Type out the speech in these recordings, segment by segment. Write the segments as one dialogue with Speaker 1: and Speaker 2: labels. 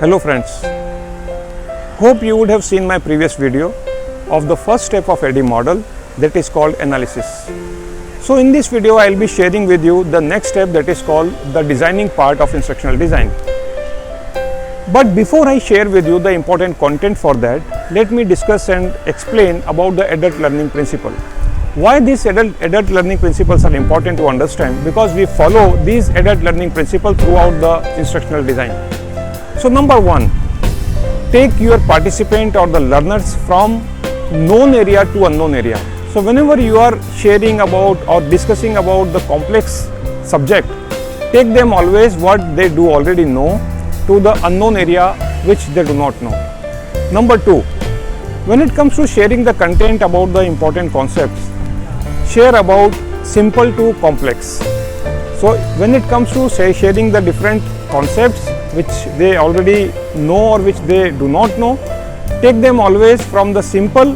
Speaker 1: Hello friends, hope you would have seen my previous video of the first step of ADDIE model, that is called analysis. So in this video I will be sharing with you the next step, that is called the designing part of instructional design. But before I share with you the important content for that, let me discuss and explain about the adult learning principle. Why these adult learning principles are important to understand? Because we follow these adult learning principles throughout the instructional design. So number one, take your participant or the learners from known area to unknown area. So whenever you are sharing about or discussing about the complex subject, take them always what they do already know to the unknown area which they do not know. Number two, when it comes to sharing the content about the important concepts, share about simple to complex. So when it comes to sharing the different concepts which they already know or which they do not know, take them always from the simple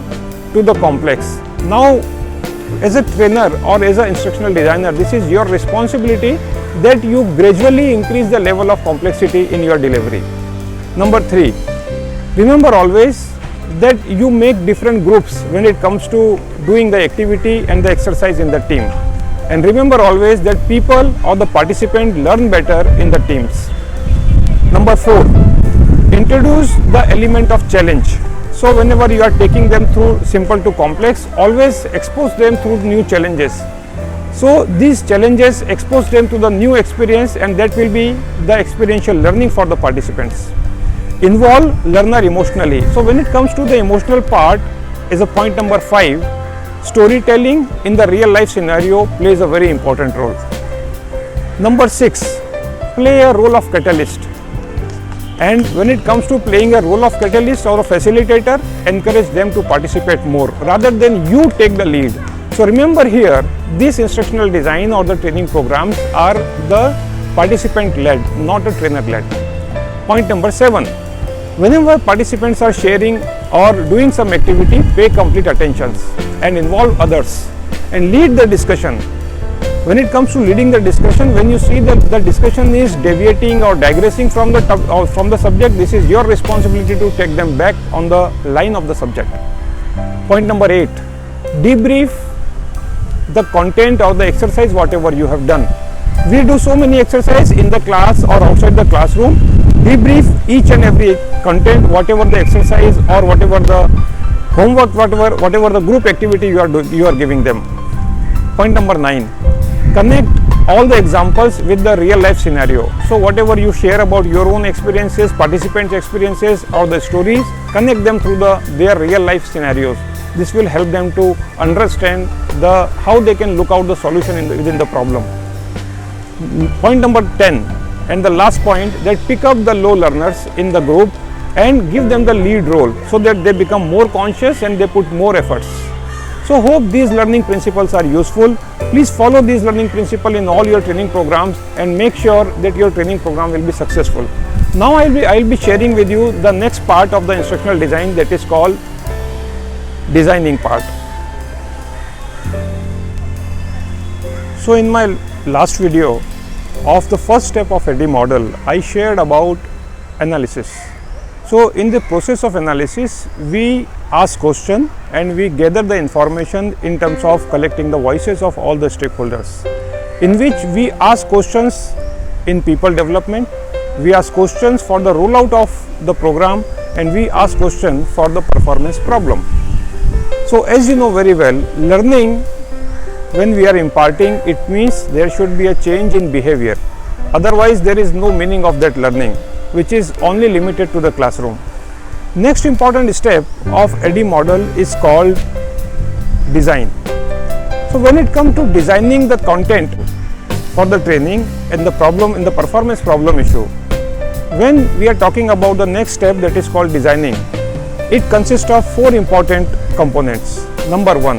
Speaker 1: to the complex. Now as a trainer or as an instructional designer, this is your responsibility that you gradually increase the level of complexity in your delivery. Number three, remember always that you make different groups when it comes to doing the activity and the exercise in the team. And remember always that people or the participant learn better in the teams. Number four, introduce the element of challenge. So whenever you are taking them through simple to complex, always expose them through new challenges. So these challenges expose them to the new experience, and that will be the experiential learning for the participants. Involve learner emotionally. So when it comes to the emotional part, is a point number 5, storytelling in the real life scenario plays a very important role. Number 6, play a role of catalyst. And when it comes to playing a role of catalyst or a facilitator, encourage them to participate more rather than you take the lead. So remember here, this instructional design or the training programs are the participant led, not a trainer led. Point number 7, whenever participants are sharing or doing some activity, pay complete attention and involve others and lead the discussion. When it comes to leading the discussion, when you see that the discussion is deviating or digressing from the subject, this is your responsibility to take them back on the line of the subject. Point number 8, debrief the content or the exercise whatever you have done. We do so many exercises in the class or outside the classroom. Debrief each and every content, whatever the exercise or whatever the homework, whatever the group activity you are giving them. Point number 9, connect all the examples with the real life scenario. So whatever you share about your own experiences, participants' experiences or the stories, connect them through their real life scenarios. This will help them to understand how they can look out the solution within the problem. Point number 10 and the last point, that pick up the low learners in the group and give them the lead role so that they become more conscious and they put more efforts. So hope these learning principles are useful. Please follow these learning principles in all your training programs and make sure that your training program will be successful. Now I will be sharing with you the next part of the instructional design, that is called designing part. So in my last video of the first step of ADDIE model, I shared about analysis. So in the process of analysis, we ask question and we gather the information in terms of collecting the voices of all the stakeholders, in which we ask questions in people development, we ask questions for the rollout of the program, and we ask questions for the performance problem. So as you know very well, learning, when we are imparting, it means there should be a change in behavior. Otherwise there is no meaning of that learning, which is only limited to the classroom. Next important step of ADDIE model is called design. So when it comes to designing the content for the training and the problem in the performance problem issue, when we are talking about the next step, that is called designing, it consists of 4 important components. Number 1,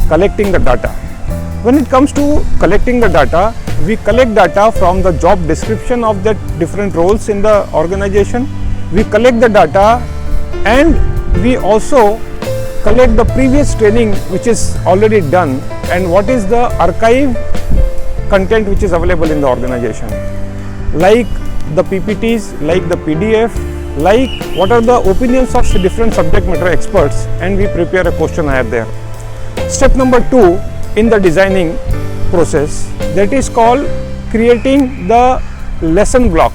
Speaker 1: collecting the data. When it comes to collecting the data, we collect data from the job description of the different roles in the organization. We collect the data and we also collect the previous training which is already done and what is the archive content which is available in the organization. Like the PPTs, like the PDF, like what are the opinions of different subject matter experts, and we prepare a questionnaire there. Step number 2 in the designing process, that is called creating the lesson block.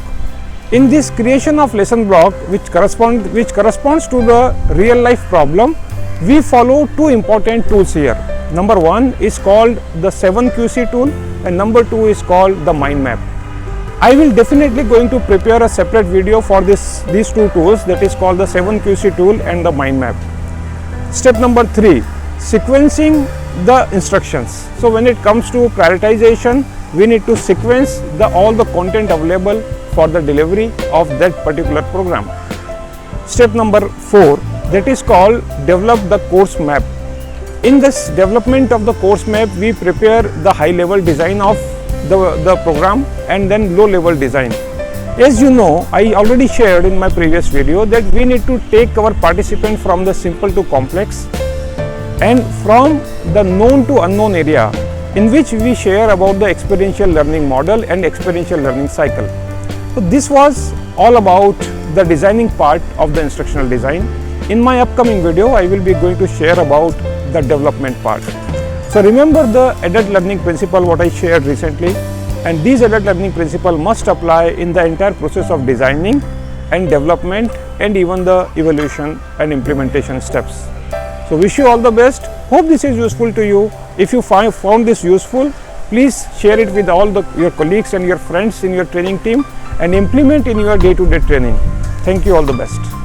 Speaker 1: In this creation of lesson block, which corresponds to the real life problem, we follow two important tools here. Number 1 is called the 7QC tool, and number 2 is called the mind map. I will definitely going to prepare a separate video for these two tools, that is called the 7QC tool and the mind map. Step number 3, sequencing the instructions. So when it comes to prioritization, we need to sequence all the content available for the delivery of that particular program. Step number 4, that is called develop the course map. In this development of the course map, we prepare the high level design of the program and then low level design. As you know, I already shared in my previous video that we need to take our participant from the simple to complex and from the known to unknown area, in which we share about the experiential learning model and experiential learning cycle. So this was all about the designing part of the instructional design. In my upcoming video, I will be going to share about the development part. So remember the adult learning principle what I shared recently, and these adult learning principle must apply in the entire process of designing and development and even the evaluation and implementation steps. So wish you all the best. Hope this is useful to you. If you found this useful, please share it with all your colleagues and your friends in your training team and implement in your day-to-day training. Thank you, all the best.